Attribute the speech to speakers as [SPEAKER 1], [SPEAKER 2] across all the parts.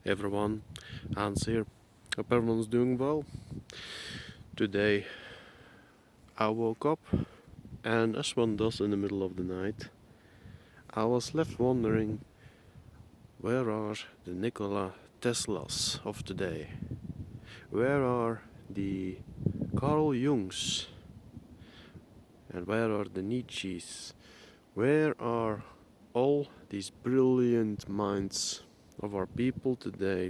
[SPEAKER 1] Everyone, Hanz here. Hope everyone's doing well. Today I woke up, and as one does in the middle of the night, I was left wondering, where are the Nikola Teslas of today? Where are the Carl Jungs? And where are the Nietzsches? Where are all these brilliant minds of our people today?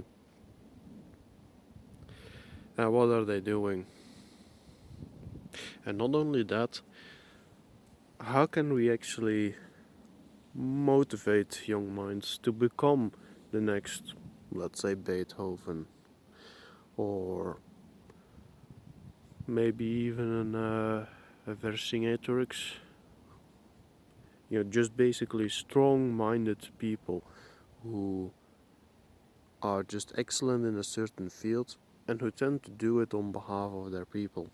[SPEAKER 1] And what are they doing? And not only that, how can we actually motivate young minds to become the next, let's say, Beethoven, or maybe even a Vercingetorix? Just basically strong-minded people who are just excellent in a certain field and who tend to do it on behalf of their people.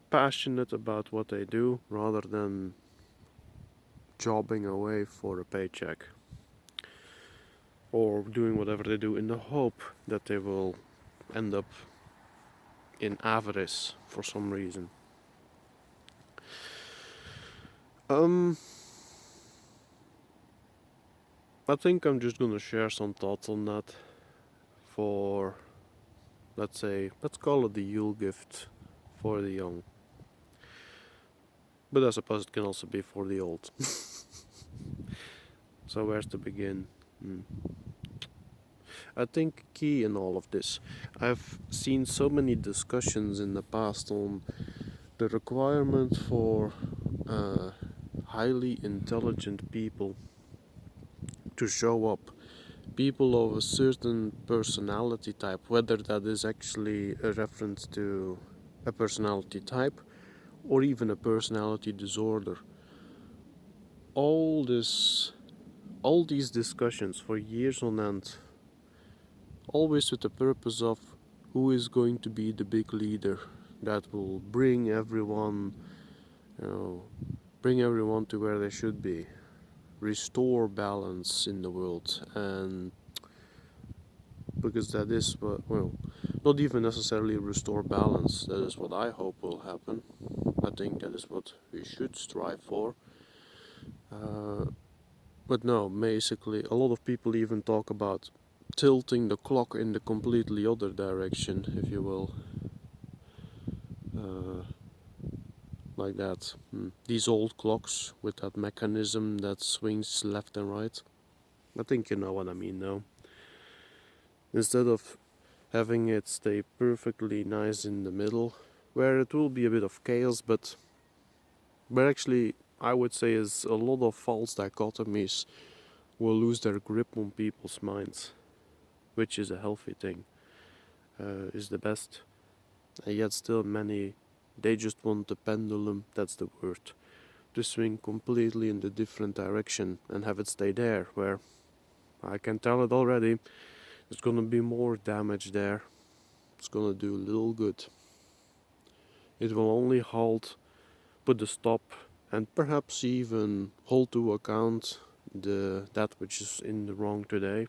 [SPEAKER 1] Passionate about what they do rather than jobbing away for a paycheck or doing whatever they do in the hope that they will end up in avarice for some reason. I think I'm just gonna share some thoughts on that for, let's call it the Yulegift for the young. But I suppose it can also be for the old. So where's to begin? I think key in all of this, I've seen so many discussions in the past on the requirement for highly intelligent people to show up, people of a certain personality type, whether that is actually a reference to a personality type or even a personality disorder. All these discussions for years on end, always with the purpose of who is going to be the big leader that will bring everyone to where they should be, restore balance in the world. And because that is what, not even necessarily restore balance, that is what I hope will happen. I think that is what we should strive for. But no, basically a lot of people even talk about tilting the clock in the completely other direction, if you will. Like that. These old clocks with that mechanism that swings left and right. I think you know what I mean now. Instead of having it stay perfectly nice in the middle, where it will be a bit of chaos, but actually I would say is a lot of false dichotomies will lose their grip on people's minds, which is a healthy thing, is the best. And yet still many, they just want the pendulum, that's the word, to swing completely in the different direction and have it stay there, where I can tell it already, there's gonna be more damage there. It's gonna do little good. It will only halt, put a stop, and perhaps even hold to account that which is in the wrong today.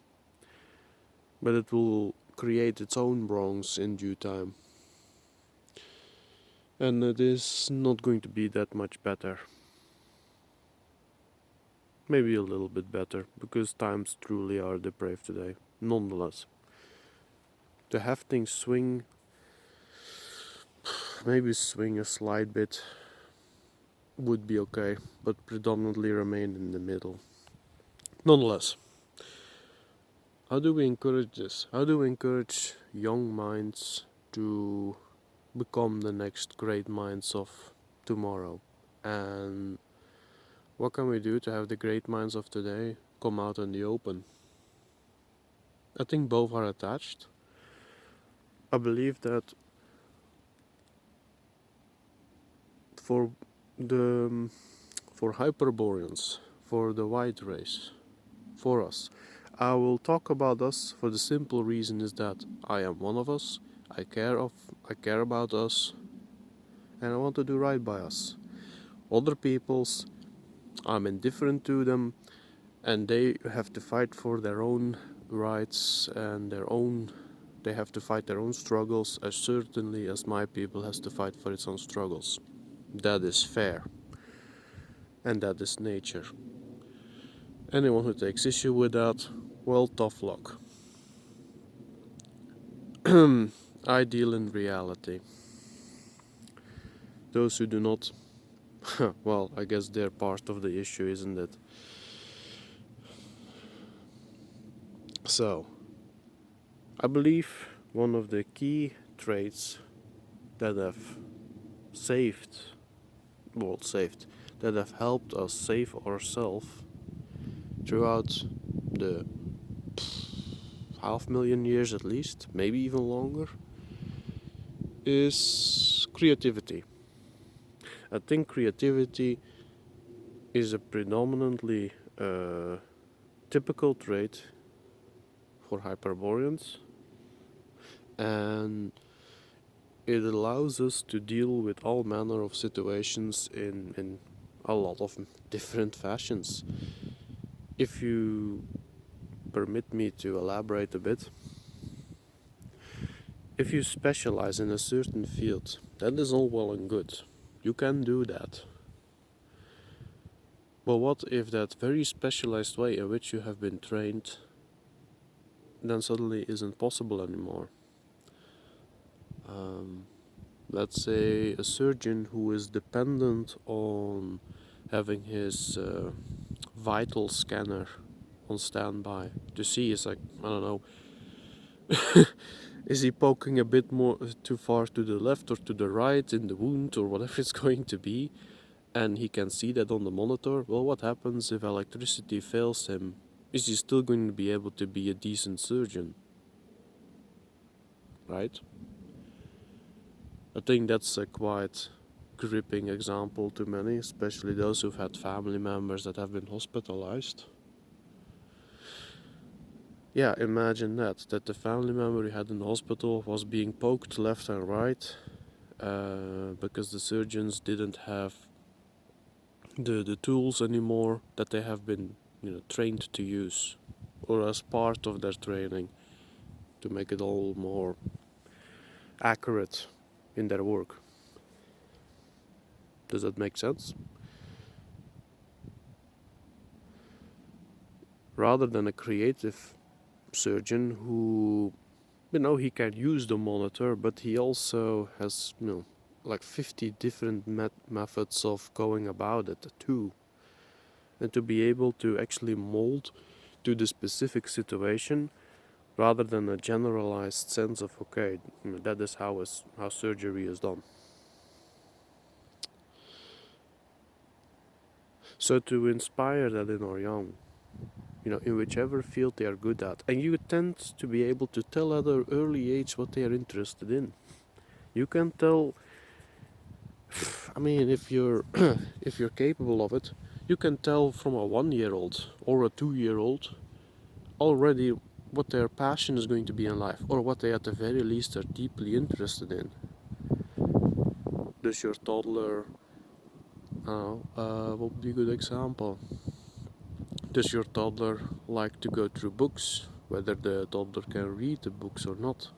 [SPEAKER 1] But it will create its own wrongs in due time. And it is not going to be that much better. Maybe a little bit better, because times truly are depraved today. Nonetheless, to have things swing, maybe swing a slight bit, would be okay, but predominantly remain in the middle. Nonetheless, how do we encourage this? How do we encourage young minds to become the next great minds of tomorrow? And what can we do to have the great minds of today come out in the open? I think both are attached. I believe that for Hyperboreans, for the white race, for us, I will talk about us for the simple reason is that I am one of us, I care about us, and I want to do right by us. Other people's, I'm indifferent to them, and they have to fight for their own rights and they have to fight their own struggles as certainly as my people has to fight for its own struggles. That is fair, and that is nature. Anyone who takes issue with that, well, tough luck. I deal in reality. Those who do not, well, I guess they're part of the issue, isn't it? So, I believe one of the key traits that have that have helped us save ourselves throughout the 500,000 years at least, maybe even longer, is creativity. I think creativity is a predominantly typical trait for Hyperboreans, and it allows us to deal with all manner of situations in a lot of different fashions. If you permit me to elaborate a bit, if you specialize in a certain field, that is all well and good. You can do that. But what if that very specialized way in which you have been trained then suddenly isn't possible anymore? Let's say a surgeon who is dependent on having his vital scanner on standby to see, is like, I don't know, is he poking a bit more too far to the left or to the right in the wound or whatever it's going to be, and he can see that on the monitor. Well, what happens if electricity fails him? Is he still going to be able to be a decent surgeon? Right? I think that's a quite gripping example to many, especially those who've had family members that have been hospitalized. Yeah, imagine that the family member you had in the hospital was being poked left and right because the surgeons didn't have the tools anymore that they have been trained to use, or as part of their training to make it all more accurate in their work. Does that make sense? Rather than a creative surgeon who, he can use the monitor, but he also has, like 50 different methods of going about it too. And to be able to actually mold to the specific situation rather than a generalized sense of, okay, that is how surgery is done. So to inspire that in our young, in whichever field they are good at, and you tend to be able to tell at an early age what they are interested in. You can tell, if you're if you're capable of it, you can tell from a 1-year-old or a 2-year-old already what their passion is going to be in life, or what they at the very least are deeply interested in. Does your toddler, what would be a good example? Does your toddler like to go through books, whether the toddler can read the books or not?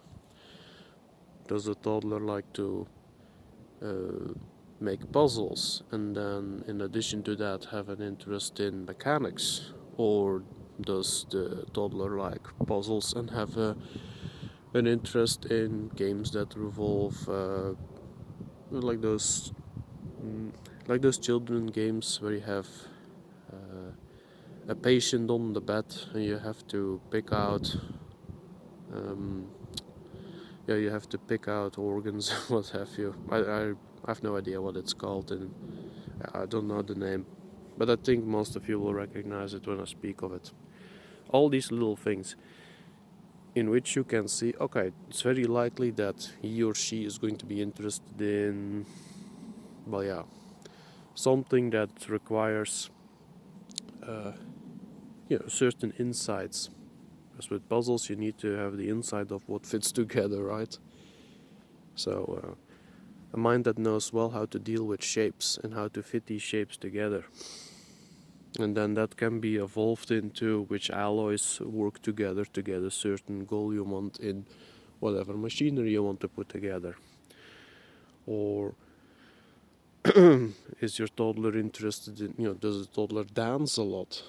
[SPEAKER 1] Does the toddler like to make puzzles, and then in addition to that have an interest in mechanics? Or does the toddler like puzzles and have an interest in games that revolve like those children games where you have a patient on the bed and you have to pick out you have to pick out organs what have you. I have no idea what it's called, and I don't know the name, but I think most of you will recognize it when I speak of it. All these little things in which you can see, okay, it's very likely that he or she is going to be interested in, something that requires certain insights. Because with puzzles you need to have the insight of what fits together, right? So a mind that knows well how to deal with shapes and how to fit these shapes together. And then that can be evolved into which alloys work together to get a certain goal you want in whatever machinery you want to put together. Or is your toddler interested in, does the toddler dance a lot?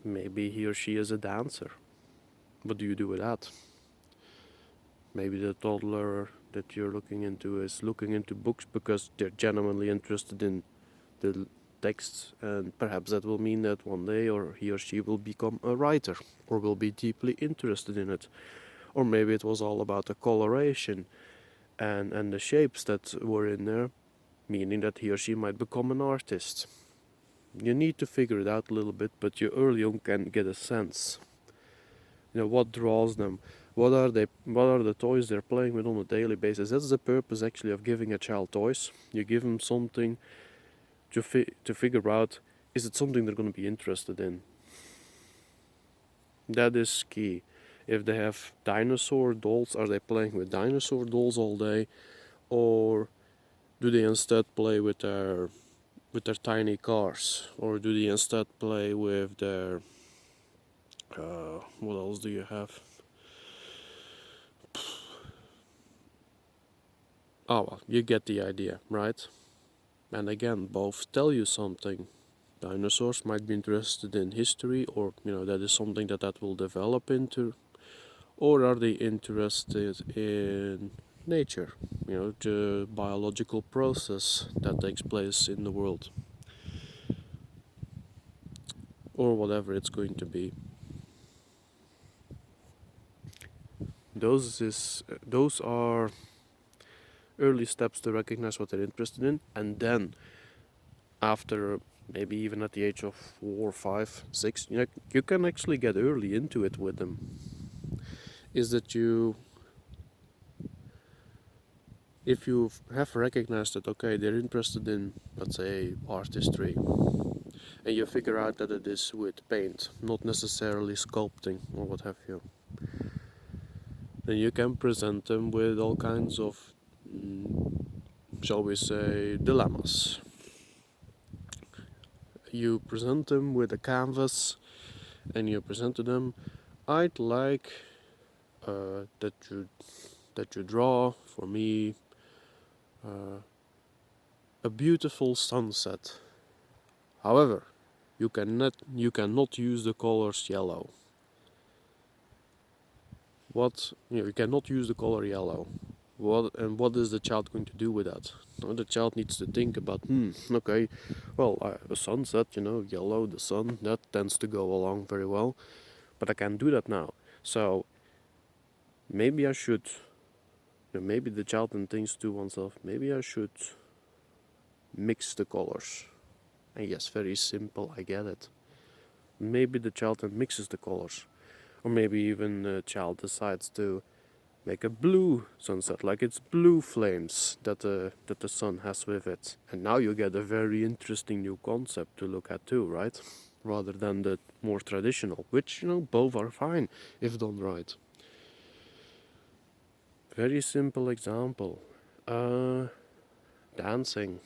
[SPEAKER 1] Maybe he or she is a dancer. What do you do with that? Maybe the toddler that you're looking into is looking into books because they're genuinely interested in the texts, and perhaps that will mean that one day or he or she will become a writer or will be deeply interested in it. Or maybe it was all about the coloration and the shapes that were in there, meaning that he or she might become an artist. You need to figure it out a little bit, but you early on can get a sense. What draws them, what are the toys they're playing with on a daily basis. That's the purpose actually of giving a child toys. You give them something to figure out, is it something they're going to be interested in. That is key. If they have dinosaur dolls, are they playing with dinosaur dolls all day, or do they instead play with their tiny cars, or do they instead play with their what else do you have? Oh well, you get the idea, right? And again, both tell you something. Dinosaurs might be interested in history, or that is something that will develop into, or are they interested in nature? The biological process that takes place in the world, or whatever it's going to be. Those are early steps to recognize what they're interested in, and then after maybe even at the age of 4, 5, 6, you can actually get early into it with them. Is that if you have recognized that, okay, they're interested in, let's say, artistry, and you figure out that it is with paint, not necessarily sculpting or what have you, then you can present them with all kinds of, shall we say, dilemmas. You present them with a canvas, and you present to them, I'd like that you draw for me a beautiful sunset. However, you cannot use the colors yellow. You cannot use the color yellow. What is the child going to do with that? The child needs to think about, okay, well, a sunset, yellow, the sun, that tends to go along very well, but I can't do that now. So maybe I should, maybe the child then thinks to oneself, maybe I should mix the colors. And yes, very simple, I get it. Maybe the child then mixes the colors. Or maybe even the child decides to make a blue sunset, like it's blue flames that the sun has with it. And now you get a very interesting new concept to look at too, right? Rather than the more traditional, which, both are fine if done right. Very simple example. Dancing.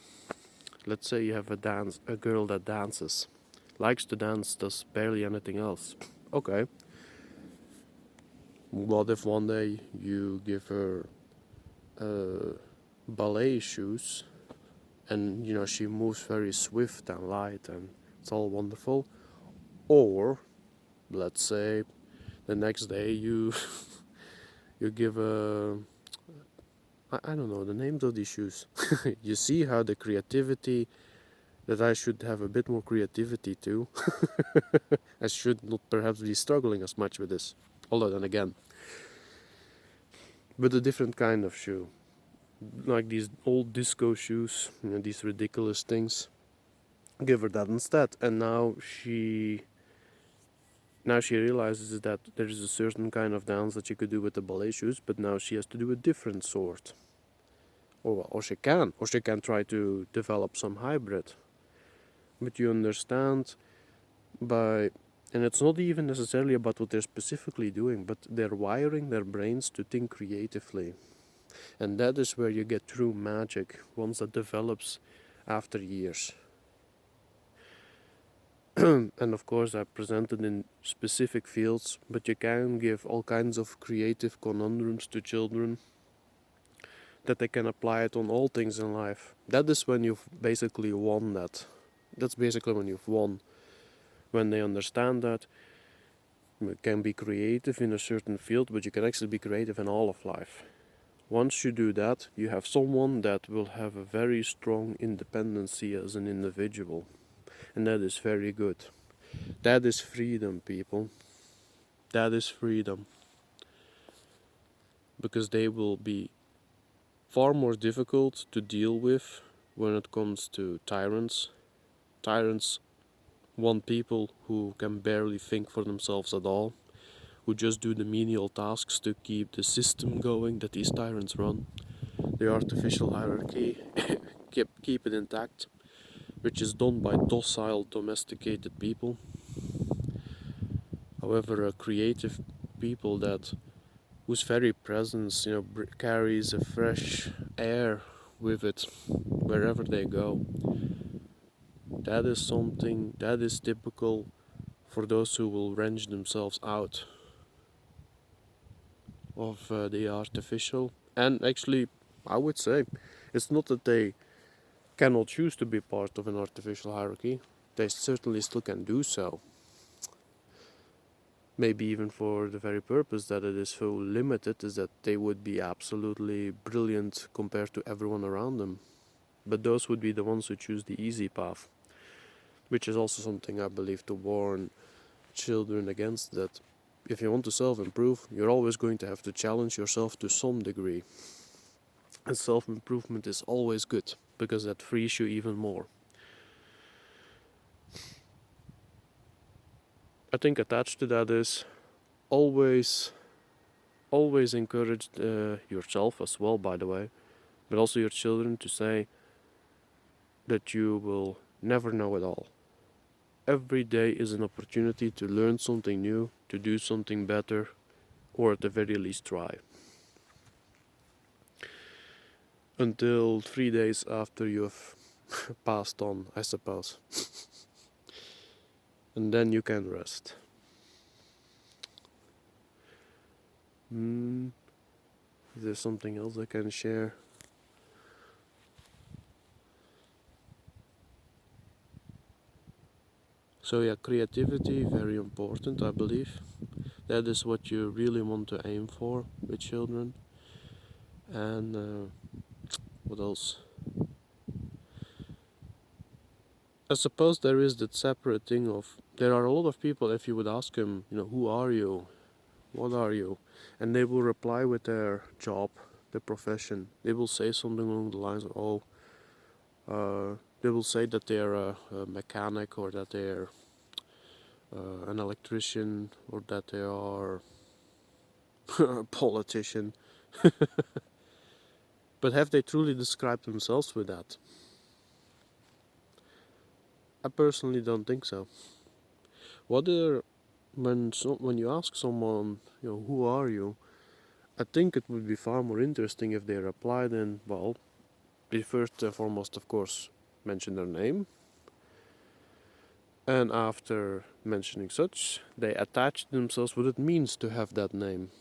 [SPEAKER 1] Let's say you have a girl that dances, likes to dance, does barely anything else. Okay. What if one day you give her ballet shoes, and she moves very swift and light, and it's all wonderful? Or let's say the next day you you give I don't know the names of these shoes. You see how the creativity, that I should have a bit more creativity too. I should not perhaps be struggling as much with this. Although then again, with a different kind of shoe, like these old disco shoes, these ridiculous things. Give her that instead, and now she realizes that there is a certain kind of dance that she could do with the ballet shoes, but now she has to do a different sort. Or she can try to develop some hybrid. But you understand, and it's not even necessarily about what they're specifically doing, but they're wiring their brains to think creatively. And that is where you get true magic, once that develops after years. and of course are presented in specific fields, but you can give all kinds of creative conundrums to children that they can apply it on all things in life. That is when you've basically won that. That's basically when you've won. When they understand that you can be creative in a certain field, but you can actually be creative in all of life. Once you do that, you have someone that will have a very strong independency as an individual. And that is very good. That is freedom, people. That is freedom. Because they will be far more difficult to deal with when it comes to tyrants. Tyrants want people who can barely think for themselves at all, who just do the menial tasks to keep the system going that these tyrants run. The artificial hierarchy, keep it intact, which is done by docile, domesticated people. However, creative people that whose very presence, carries a fresh air with it wherever they go. That is something that is typical for those who will wrench themselves out of the artificial. And actually, I would say, it's not that they cannot choose to be part of an artificial hierarchy. They certainly still can do so. Maybe even for the very purpose that it is so limited, is that they would be absolutely brilliant compared to everyone around them. But those would be the ones who choose the easy path, which is also something I believe to warn children against, that if you want to self-improve, you're always going to have to challenge yourself to some degree. And self-improvement is always good, because that frees you even more. I think attached to that is always encourage yourself as well, by the way, but also your children, to say that you will never know it all. Every day is an opportunity to learn something new, to do something better, or at the very least try. Until 3 days after you've passed on, I suppose. And then you can rest. Is there something else I can share? So yeah, creativity, very important, I believe. That is what you really want to aim for with children. And what else? I suppose there is that separate thing of, there are a lot of people, if you would ask them, who are you? What are you? And they will reply with their job, their profession. They will say something along the lines of, they will say that they're a mechanic, or that they're an electrician, or that they are a politician. But have they truly described themselves with that? I personally don't think so. When you ask someone, who are you? I think it would be far more interesting if they replied in, well, they first and foremost, of course, mention their name. And after mentioning such, they attach themselves what it means to have that name.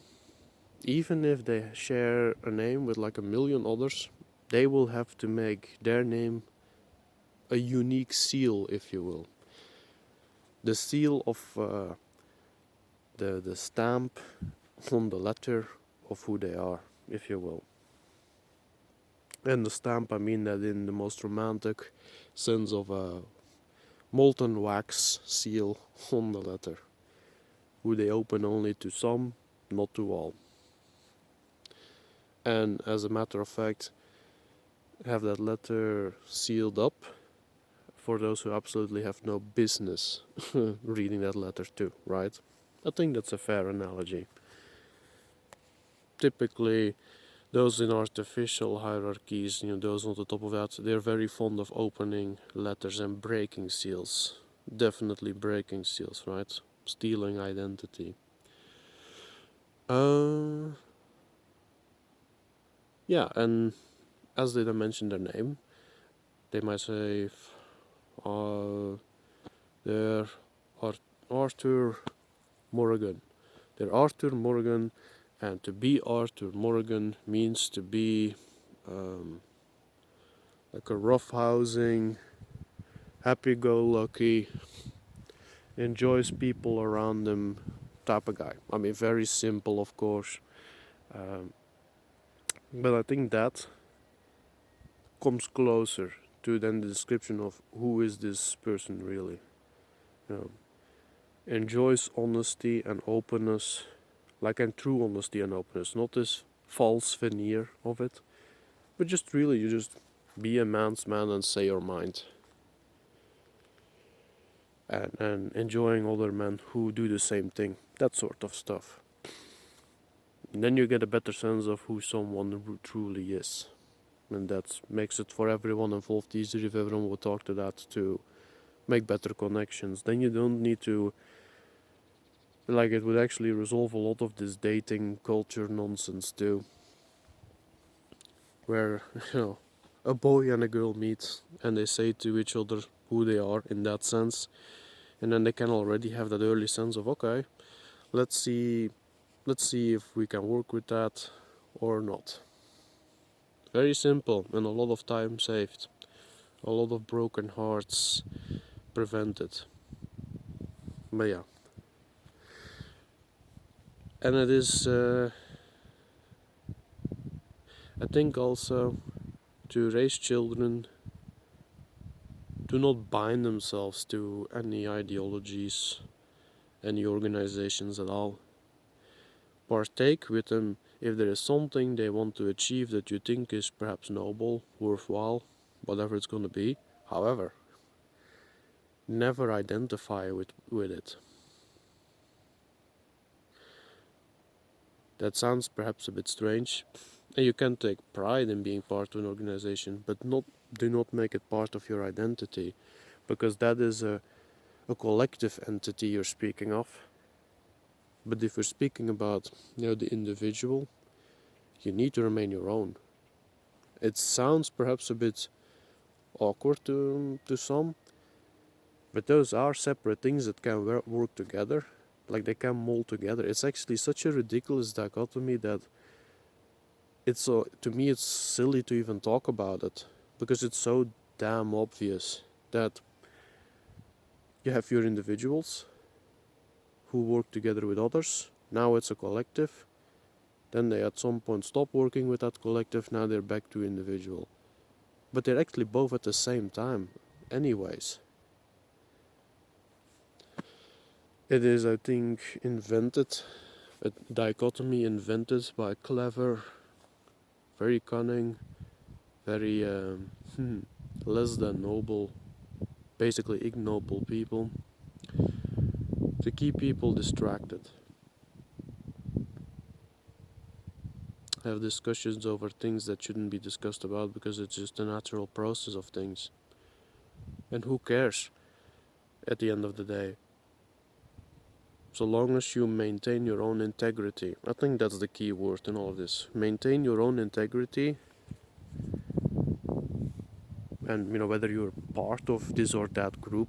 [SPEAKER 1] Even if they share a name with like a million others, they will have to make their name a unique seal, if you will. The seal of the stamp on the letter of who they are, if you will. And the stamp, I mean that in the most romantic sense of a molten wax seal on the letter, who they open only to some, not to all. And as a matter of fact, have that letter sealed up for those who absolutely have no business reading that letter too, right? I think that's a fair analogy. Typically, those in artificial hierarchies, those on the top of that, they're very fond of opening letters and breaking seals. Definitely breaking seals, right? Stealing identity. Yeah, and as they don't mention their name, they might say, They're Arthur Morgan. They're Arthur Morgan, and to be Arthur Morgan means to be like a roughhousing, happy-go-lucky, enjoys people around them type of guy. I mean, very simple, of course, but I think that comes closer to then the description of who is this person really. You know, enjoys honesty and openness, like and true honesty and openness, not this false veneer of it, but just really you just be a man's man and say your mind. And enjoying other men who do the same thing, that sort of stuff. And then you get a better sense of who someone truly is. And that makes it for everyone involved easier if everyone would talk to that to make better connections. Then you don't need to, like, it would actually resolve a lot of this dating culture nonsense too. Where, a boy and a girl meet and they say to each other who they are in that sense. And then they can already have that early sense of, okay, let's see if we can work with that or not. Very simple and a lot of time saved. A lot of broken hearts prevented. But yeah. And it is, I think also, to raise children, do not bind themselves to any ideologies, any organizations at all. Partake with them if there is something they want to achieve that you think is perhaps noble, worthwhile, whatever it's going to be. However, never identify with it. That sounds perhaps a bit strange, and you can take pride in being part of an organization, but do not make it part of your identity, because that is a collective entity you're speaking of. But if you're speaking about the individual, you need to remain your own. It sounds perhaps a bit awkward to some, but those are separate things that can work together, like they can mold together. It's actually such a ridiculous dichotomy that to me it's silly to even talk about it, because it's so damn obvious that you have your individuals who work together with others. Now it's a collective. Then they at some point stop working with that collective. Now they're back to individual. But they're actually both at the same time anyways. It is, I think, invented, a dichotomy invented by clever, very cunning, very less than noble, basically ignoble people, to keep people distracted. Have discussions over things that shouldn't be discussed about because it's just a natural process of things. And who cares at the end of the day? So long as you maintain your own integrity. I think that's the key word in all of this. Maintain your own integrity. And whether you're part of this or that group,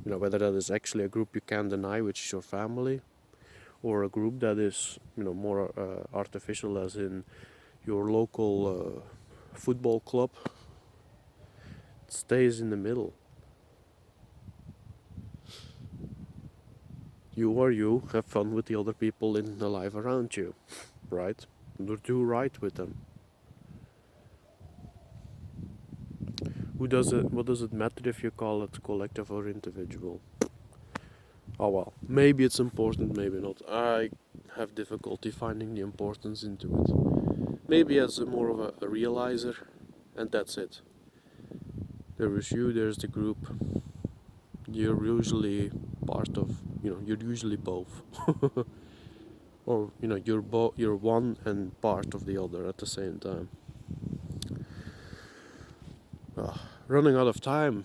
[SPEAKER 1] whether that is actually a group you can't deny, which is your family, or a group that is more artificial, as in your local football club, stays in the middle. You are you, have fun with the other people in the life around you, right? Do right with them. What does it matter if you call it collective or individual? Oh well, maybe it's important, maybe not. I have difficulty finding the importance into it. Maybe as more of a realizer, and that's it. There is you, there's the group. You're usually part of, you're usually both. Or, you're one and part of the other at the same time. Running out of time,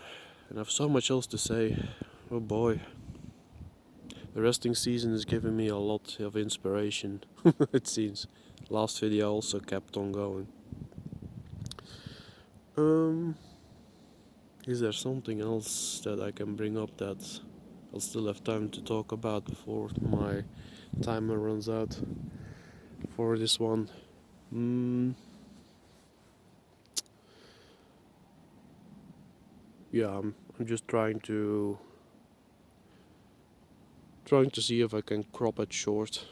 [SPEAKER 1] and I have so much else to say. Oh boy. The resting season is giving me a lot of inspiration, it seems. Last video also kept on going. Is there something else that I can bring up that I'll still have time to talk about before my timer runs out for this one. Yeah, I'm just trying to see if I can crop it short.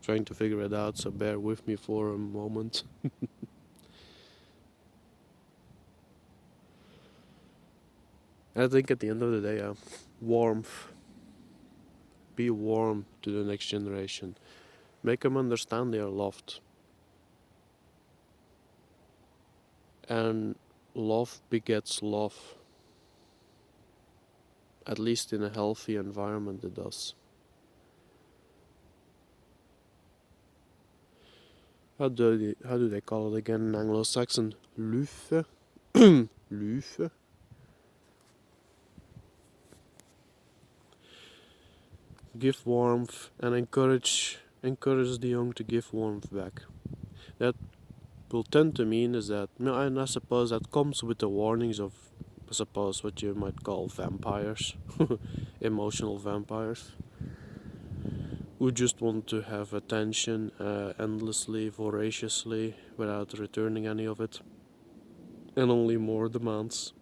[SPEAKER 1] Trying to figure it out, so bear with me for a moment. I think at the end of the day, warmth. Be warm to the next generation. Make them understand they are loved. And love begets love. At least in a healthy environment it does. How do they call it again in Anglo-Saxon? Liefde? Liefde? Give warmth and encourage the young to give warmth back. That will tend to mean is that, and I suppose that comes with the warnings of, I suppose, what you might call vampires, emotional vampires, who just want to have attention endlessly, voraciously, without returning any of it, and only more demands.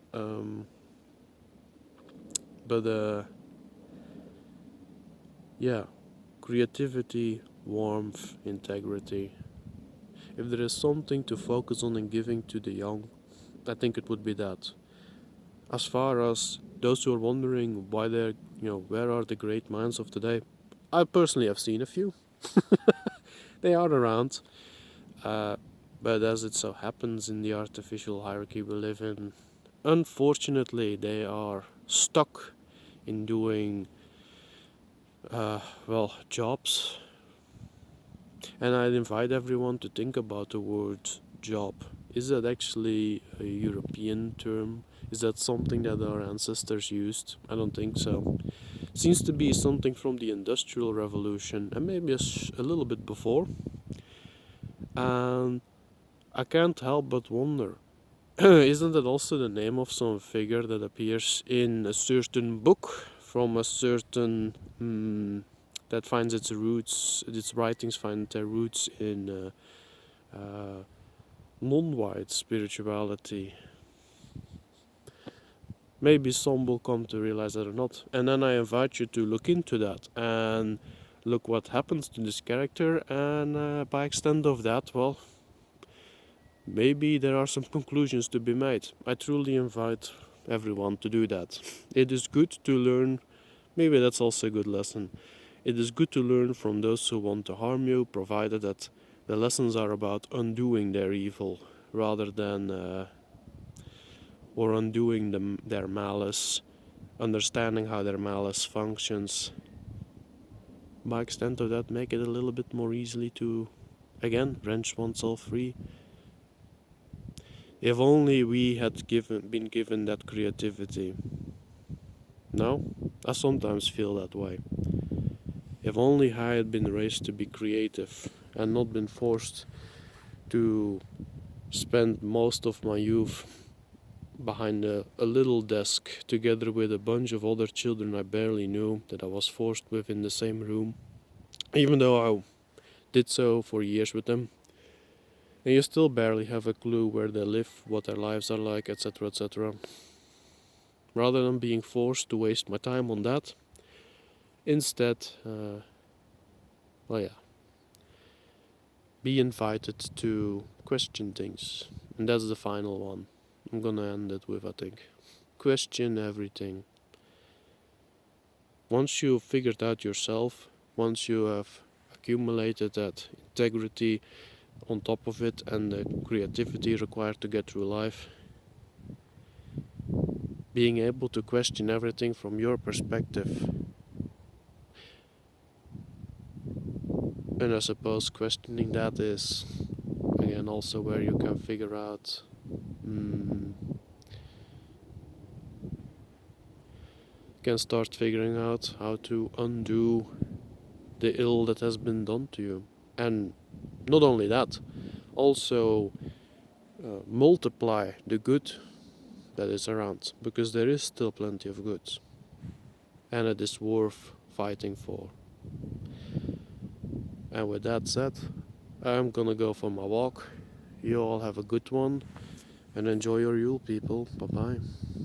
[SPEAKER 1] But yeah, creativity, warmth, integrity. If there is something to focus on in giving to the young, I think it would be that. As far as those who are wondering why they're, where are the great minds of today, I personally have seen a few. They are around, but as it so happens in the artificial hierarchy we live in, unfortunately they are stuck in doing, jobs. And I'd invite everyone to think about the word job. Is that actually a European term? Is that something that our ancestors used? I don't think so. Seems to be something from the Industrial Revolution and maybe a little bit before. And I can't help but wonder, isn't that also the name of some figure that appears in a certain book from a certain that finds its roots, its writings find their roots in non-white spirituality? Maybe some will come to realize that or not. And then I invite you to look into that and look what happens to this character, and by extent of that, well, maybe there are some conclusions to be made. I truly invite everyone to do that. It is good to learn, maybe that's also a good lesson. It is good to learn from those who want to harm you, provided that the lessons are about undoing their evil rather than or undoing their malice, understanding how their malice functions. By extent of that, make it a little bit more easily to, again, wrench oneself free. If only we had been given that creativity. No? I sometimes feel that way. If only I had been raised to be creative and not been forced to spend most of my youth behind a little desk together with a bunch of other children I barely knew that I was forced with in the same room, even though I did so for years with them, and you still barely have a clue where they live, what their lives are like, etc., etc. Rather than being forced to waste my time on that, instead, be invited to question things. And that's the final one. I'm gonna end it with, I think. Question everything. Once you've figured out yourself, once you have accumulated that integrity on top of it and the creativity required to get through life, being able to question everything from your perspective. And I suppose questioning that is, again, also where you can figure out can start figuring out how to undo the ill that has been done to you. And not only that, also multiply the good that is around, because there is still plenty of good. and it is worth fighting for. And with that said, I'm gonna go for my walk. You all have a good one and enjoy your Yule, people. Bye bye.